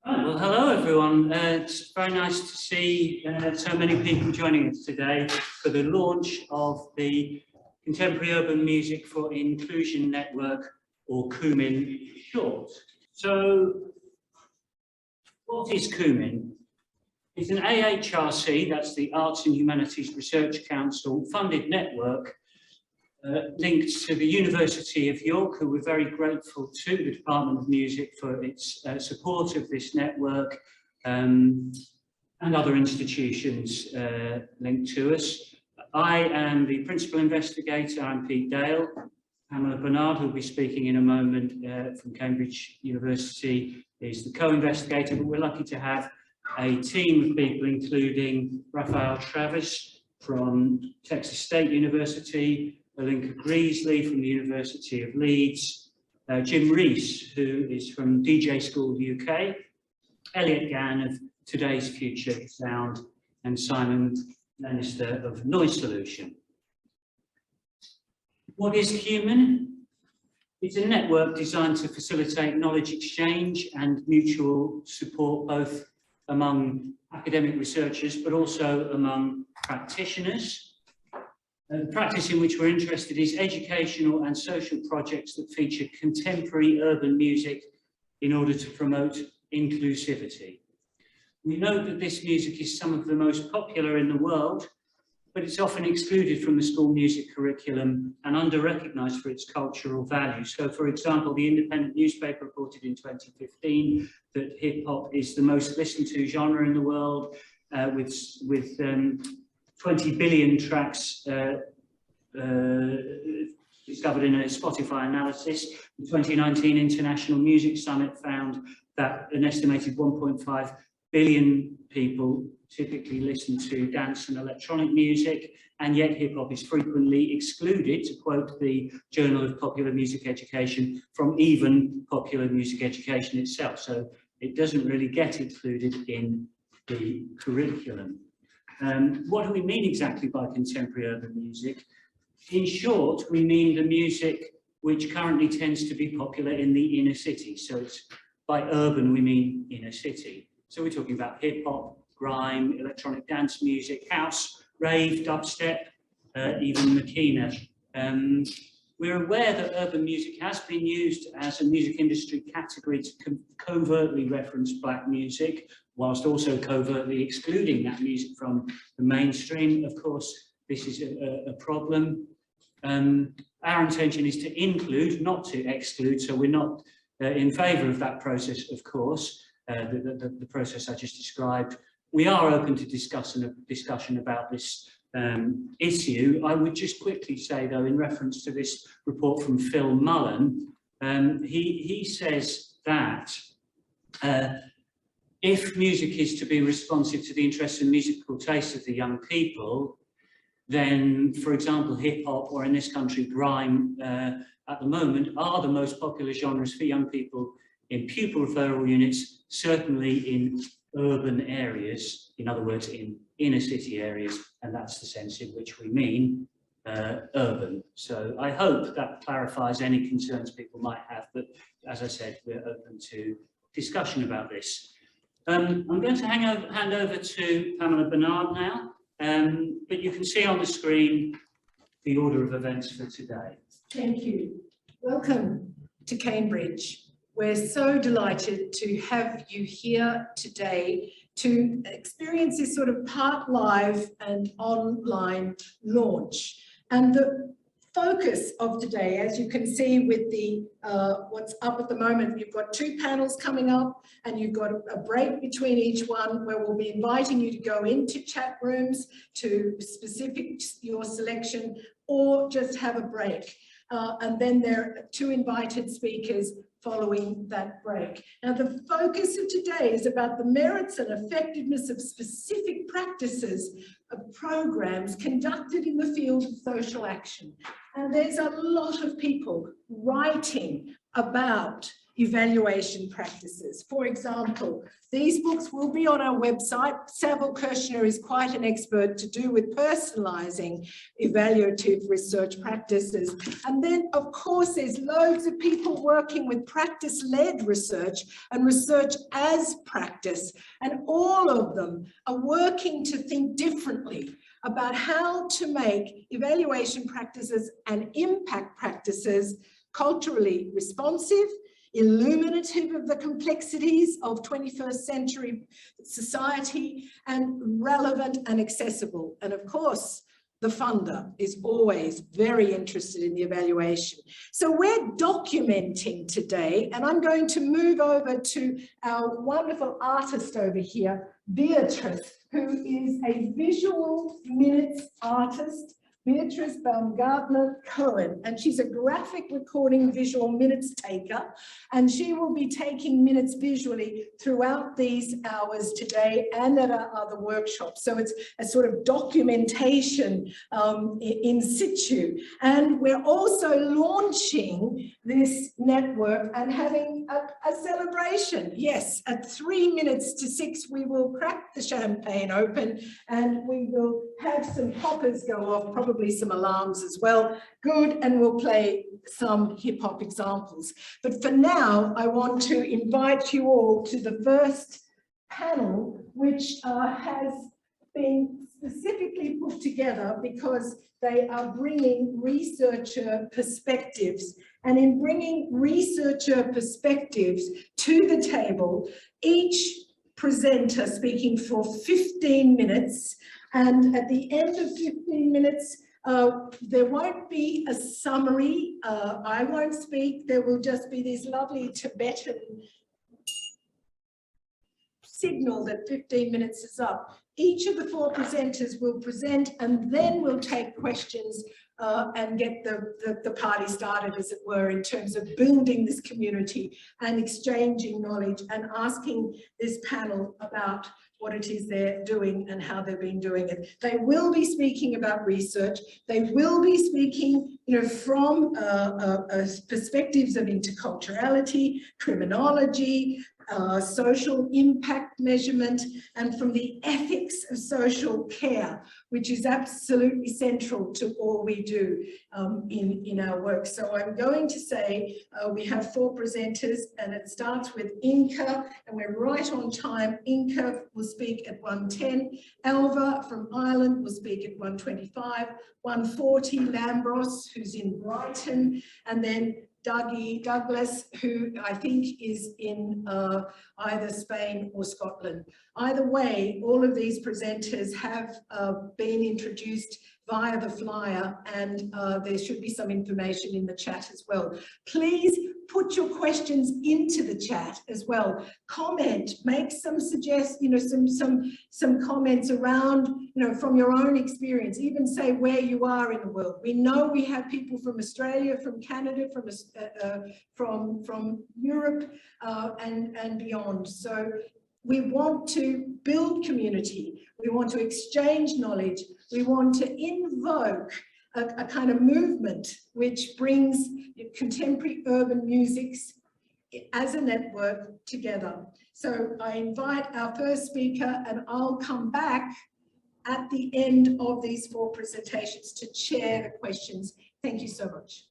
Right, well, hello everyone. It's very nice to see so many people joining us today for the launch of the Contemporary Urban Music for Inclusion Network, or CUMiN short. So, what is CUMiN? It's an AHRC, that's the Arts and Humanities Research Council, funded network linked to the University of York, who we're very grateful to the Department of Music for its support of this network, and other institutions linked to us. I am the principal investigator. I'm Pete Dale. Pamela Bernard, who will be speaking in a moment from Cambridge University, is the co-investigator, but we're lucky to have a team of people, including Raphael Travis from Texas State University, Alinka Greasley from the University of Leeds, Jim Rees, who is from DJ School UK, Elliot Gann of Today's Future Sound, and Simon Lannister of Noise Solution. What is CUMiN? It's a network designed to facilitate knowledge exchange and mutual support, both among academic researchers, but also among practitioners. The practice in which we're interested is educational and social projects that feature contemporary urban music in order to promote inclusivity. We note that this music is some of the most popular in the world, but it's often excluded from the school music curriculum and under-recognised for its cultural value. So, for example, the Independent newspaper reported in 2015 that hip-hop is the most listened to genre in the world, with 20 billion tracks discovered in a Spotify analysis. The 2019 International Music Summit found that an estimated 1.5 billion people typically listen to dance and electronic music, and yet hip-hop is frequently excluded, to quote the Journal of Popular Music Education, from even popular music education itself. So it doesn't really get included in the curriculum. What do we mean exactly by contemporary urban music? In short, we mean the music which currently tends to be popular in the inner city. So it's, by urban, we mean inner city. So we're talking about hip-hop, grime, electronic dance music, house, rave, dubstep, even Makina. We're aware that urban music has been used as a music industry category to covertly reference black music, whilst also covertly excluding that music from the mainstream. Of course, this is a problem. Our intention is to include, not to exclude, so we're not in favour of that process, of course, the process I just described. We are open to discussion about this issue. I would just quickly say, though, in reference to this report from Phil Mullen, he says that if music is to be responsive to the interests and musical tastes of the young people, then, for example, hip-hop, or in this country, grime, at the moment, are the most popular genres for young people in pupil referral units, certainly in urban areas, in other words, in inner city areas, and that's the sense in which we mean urban. So I hope that clarifies any concerns people might have, but as I said, we're open to discussion about this. I'm going to hand over to Pamela Bernard now, but you can see on the screen the order of events for today. Thank you. Welcome to Cambridge. We're so delighted to have you here today to experience this sort of part live and online launch. And the focus of today, as you can see with the what's up at the moment, you've got two panels coming up and you've got a break between each one, where we'll be inviting you to go into chat rooms to specific your selection, or just have a break. And then there are two invited speakers following that break. Now, the focus of today is about the merits and effectiveness of specific practices of programs conducted in the field of social action. And there's a lot of people writing about evaluation practices. For example, these books will be on our website. Saville Kirshner is quite an expert to do with personalising evaluative research practices. And then, of course, there's loads of people working with practice-led research and research as practice. And all of them are working to think differently about how to make evaluation practices and impact practices culturally responsive, illuminative of the complexities of 21st century society, and relevant and accessible. And of course, the funder is always very interested in the evaluation. So we're documenting today, and I'm going to move over to our wonderful artist over here, Beatrice, who is a visual minutes artist, Beatrice Baumgartner-Cohen, and she's a graphic recording visual minutes taker, and she will be taking minutes visually throughout these hours today and at our other workshops. So it's a sort of documentation in situ. And we're also launching this network and having a celebration. Yes, at 3 minutes to 6, we will crack the champagne open and we will have some poppers go off, probably some alarms as well. Good, and we'll play some hip hop examples. But for now, I want to invite you all to the first panel, which has been specifically put together because they are bringing researcher perspectives. And in bringing researcher perspectives to the table, each presenter speaking for 15 minutes, and at the end of 15 minutes, there won't be a summary. I won't speak. There will just be this lovely Tibetan signal that 15 minutes is up. Each of the 4 presenters will present, and then we'll take questions and get the party started, as it were, in terms of building this community and exchanging knowledge and asking this panel about what it is they're doing and how they've been doing it. They will be speaking about research. They will be speaking, from perspectives of interculturality, criminology, social impact measurement, and from the ethics of social care, which is absolutely central to all we do in our work. So I'm going to say we have 4 presenters, and it starts with Inka, and we're right on time. Inka will speak at 1:10. Elva from Ireland will speak at 1:25. 1:40, Lambros, who's in Brighton, and then Douglas, who I think is in either Spain or Scotland. Either way, all of these presenters have been introduced via the flyer, and there should be some information in the chat as well. Please put your questions into the chat as well. Comment, make some suggestions, some comments around, from your own experience. Even say where you are in the world. We know we have people from Australia, from Canada, from Europe, and beyond. So we want to build community. We want to exchange knowledge. We want to invoke a kind of movement which brings contemporary urban musics as a network together. So I invite our first speaker, and I'll come back at the end of these 4 presentations to chair the questions. Thank you so much.